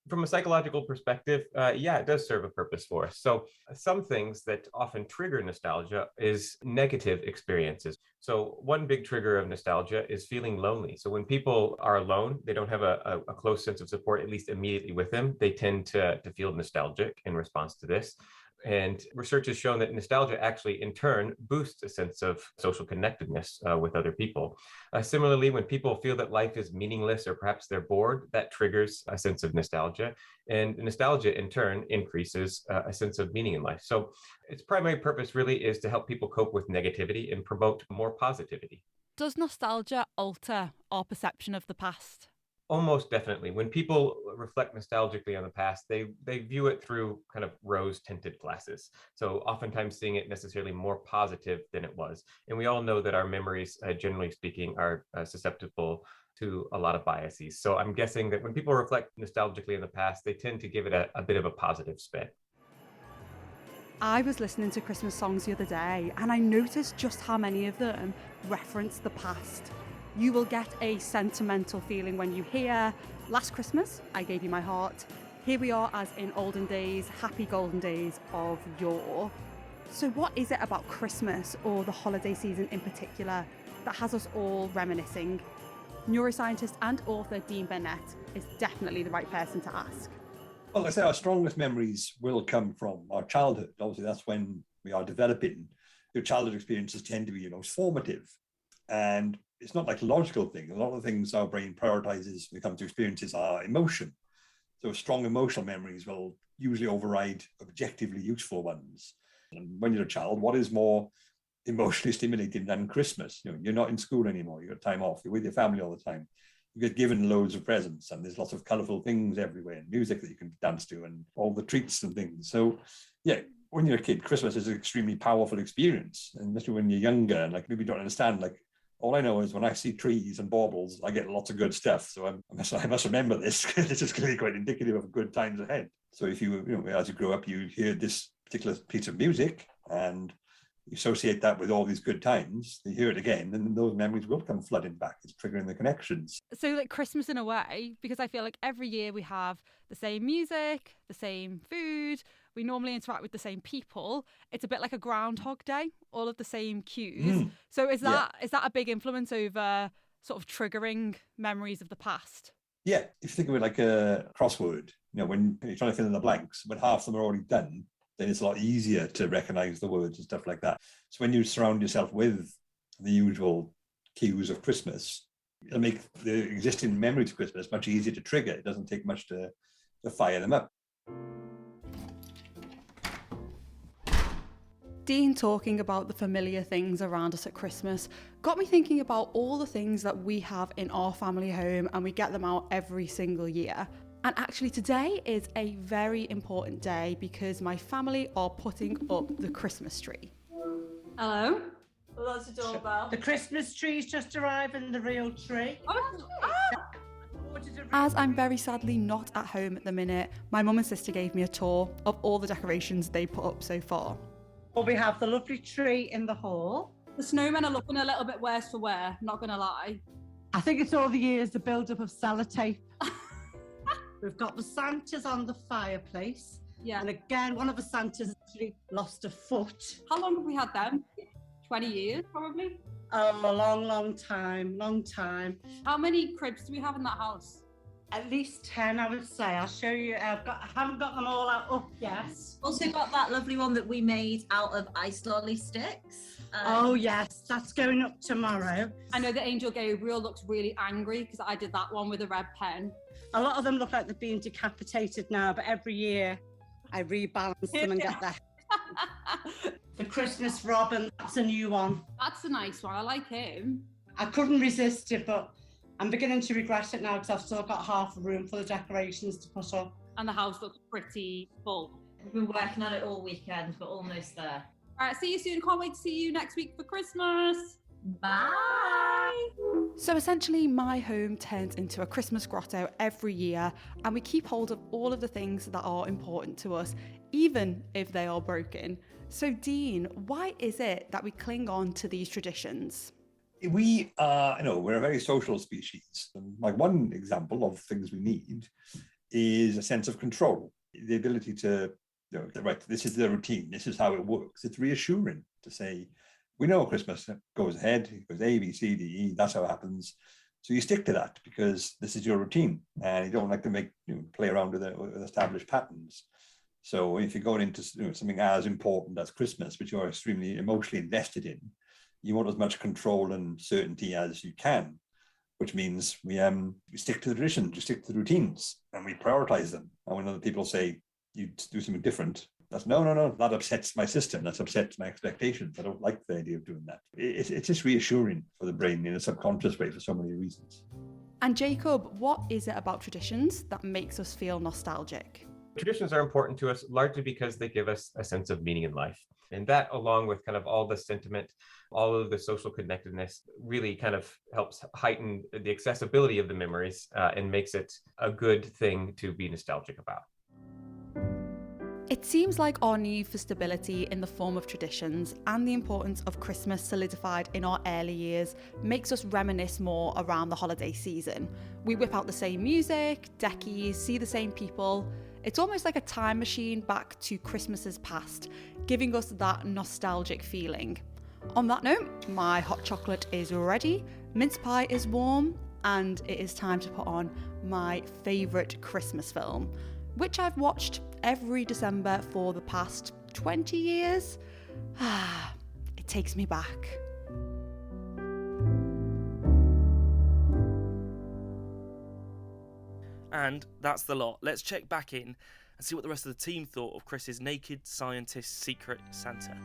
From a psychological perspective, yeah, it does serve a purpose for us. So some things that often trigger nostalgia is negative experiences. So one big trigger of nostalgia is feeling lonely. So when people are alone, they don't have a close sense of support, at least immediately with them, they tend to feel nostalgic in response to this. And research has shown that nostalgia actually, in turn, boosts a sense of social connectedness with other people. Similarly, when people feel that life is meaningless or perhaps they're bored, that triggers a sense of nostalgia. And nostalgia, in turn, increases a sense of meaning in life. So its primary purpose really is to help people cope with negativity and promote more positivity. Does nostalgia alter our perception of the past? Almost definitely. When people reflect nostalgically on the past, they view it through kind of rose-tinted glasses. So oftentimes seeing it necessarily more positive than it was. And we all know that our memories, generally speaking, are susceptible to a lot of biases. So I'm guessing that when people reflect nostalgically in the past, they tend to give it a bit of a positive spin. I was listening to Christmas songs the other day and I noticed just how many of them reference the past. You will get a sentimental feeling when you hear Last Christmas, I Gave You My Heart. Here we are as in olden days, happy golden days of yore. So what is it about Christmas or the holiday season in particular that has us all reminiscing? Neuroscientist and author Dean Burnett is definitely the right person to ask. Well, like I say, our strongest memories will come from our childhood. Obviously, that's when we are developing. Your childhood experiences tend to be, formative. And it's not like a logical thing. A lot of the things our brain prioritizes when it comes to experiences are emotion. So strong emotional memories will usually override objectively useful ones. And when you're a child, what is more emotionally stimulating than Christmas? You're not in school anymore. You've got time off. You're with your family all the time. You get given loads of presents and there's lots of colorful things everywhere and music that you can dance to and all the treats and things. So yeah, when you're a kid, Christmas is an extremely powerful experience. And especially when you're younger and maybe you don't understand, all I know is when I see trees and baubles, I get lots of good stuff. So I must remember this. This is clearly quite indicative of good times ahead. So if as you grow up, you hear this particular piece of music and you associate that with all these good times, you hear it again, and those memories will come flooding back. It's triggering the connections. So Christmas in a way, because I feel like every year we have the same music, the same food, we normally interact with the same people. It's a bit like a Groundhog Day, all of the same cues. So is that a big influence over sort of triggering memories of the past? Yeah, if you think of it like a crossword, when you're trying to fill in the blanks, when half of them are already done, then it's a lot easier to recognize the words and stuff like that. So when you surround yourself with the usual cues of Christmas, it'll make the existing memories of Christmas much easier to trigger. It doesn't take much to fire them up. Dean talking about the familiar things around us at Christmas got me thinking about all the things that we have in our family home and we get them out every single year. And actually today is a very important day because my family are putting up the Christmas tree. Hello? Well, that's a doorbell. The Christmas tree's just arrived and the real tree. As I'm very sadly not at home at the minute, my mum and sister gave me a tour of all the decorations they put up so far. Well, we have the lovely tree in the hall. The snowmen are looking a little bit worse for wear, not going to lie. I think it's all the years, the build-up of sellotape. We've got the Santas on the fireplace. Yeah. And again, one of the Santas actually lost a foot. How long have we had them? 20 years, probably? Oh, a long time. How many cribs do we have in that house? At least 10, I would say. I'll show you. I haven't got them all up yet. Also got that lovely one that we made out of ice lolly sticks. Oh, yes. That's going up tomorrow. I know that Angel Gabriel looks really angry because I did that one with a red pen. A lot of them look like they're being decapitated now, but every year I rebalance them and get that. The Christmas Robin, that's a new one. That's a nice one. I like him. I couldn't resist it, but I'm beginning to regret it now because I've still got half a room full of decorations to put up. And the house looks pretty full. We've been working on it all weekend, but almost there. All right, see you soon. Can't wait to see you next week for Christmas. Bye. So essentially, my home turns into a Christmas grotto every year, and we keep hold of all of the things that are important to us, even if they are broken. So Dean, why is it that we cling on to these traditions? We're a very social species. And like one example of things we need is a sense of control, the ability to, right, this is the routine, this is how it works. It's reassuring to say, we know Christmas goes ahead, it goes A, B, C, D, E, that's how it happens. So you stick to that because this is your routine and you don't like to play around with established patterns. So if you're going into something as important as Christmas, which you're extremely emotionally invested in, you want as much control and certainty as you can, which means we stick to the traditions, we stick to the routines, and we prioritize them. And when other people say, you do something different, that's no, that upsets my system, that upsets my expectations. I don't like the idea of doing that. It's just reassuring for the brain in a subconscious way for so many reasons. And Jacob, what is it about traditions that makes us feel nostalgic? Traditions are important to us largely because they give us a sense of meaning in life. And that, along with kind of all the sentiment, all of the social connectedness, really kind of helps heighten the accessibility of the memories and makes it a good thing to be nostalgic about. It seems like our need for stability in the form of traditions and the importance of Christmas solidified in our early years makes us reminisce more around the holiday season. We whip out the same music, deckies, see the same people. It's almost like a time machine back to Christmases past, giving us that nostalgic feeling. On that note, my hot chocolate is ready, mince pie is warm, and it is time to put on my favourite Christmas film, which I've watched every December for the past 20 years. It takes me back. And that's the lot. Let's check back in and see what the rest of the team thought of Chris's Naked Scientist Secret Santa.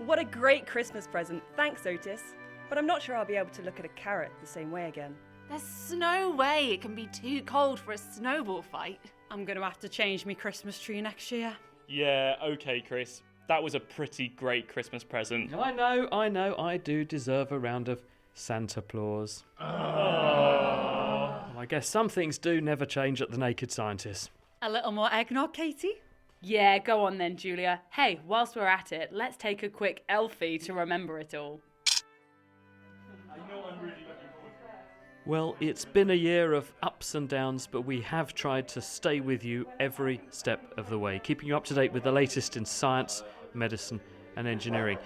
What a great Christmas present. Thanks, Otis. But I'm not sure I'll be able to look at a carrot the same way again. There's no way it can be too cold for a snowball fight. I'm going to have to change my Christmas tree next year. Yeah, okay, Chris. That was a pretty great Christmas present. I know. I do deserve a round of Santa Applause. I guess some things do never change at the Naked Scientist. A little more eggnog, Katie? Yeah, go on then, Julia. Hey, whilst we're at it, let's take a quick Elfie to remember it all. Well, it's been a year of ups and downs, but we have tried to stay with you every step of the way, keeping you up to date with the latest in science, medicine and engineering.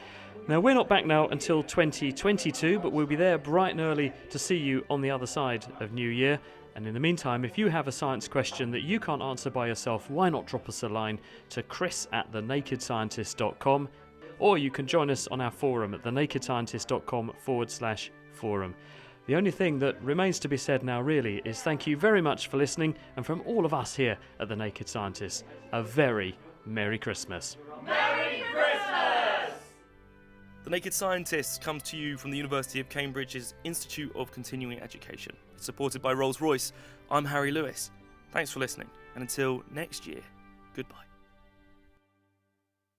Now, we're not back now until 2022, but we'll be there bright and early to see you on the other side of New Year. And in the meantime, if you have a science question that you can't answer by yourself, why not drop us a line to chris@thenakedscientist.com, or you can join us on our forum at thenakedscientist.com/forum. The only thing that remains to be said now really is thank you very much for listening, and from all of us here at The Naked Scientist, a very Merry Christmas. Merry Christmas! The Naked Scientist comes to you from the University of Cambridge's Institute of Continuing Education. It's supported by Rolls-Royce. I'm Harry Lewis. Thanks for listening, and until next year, goodbye.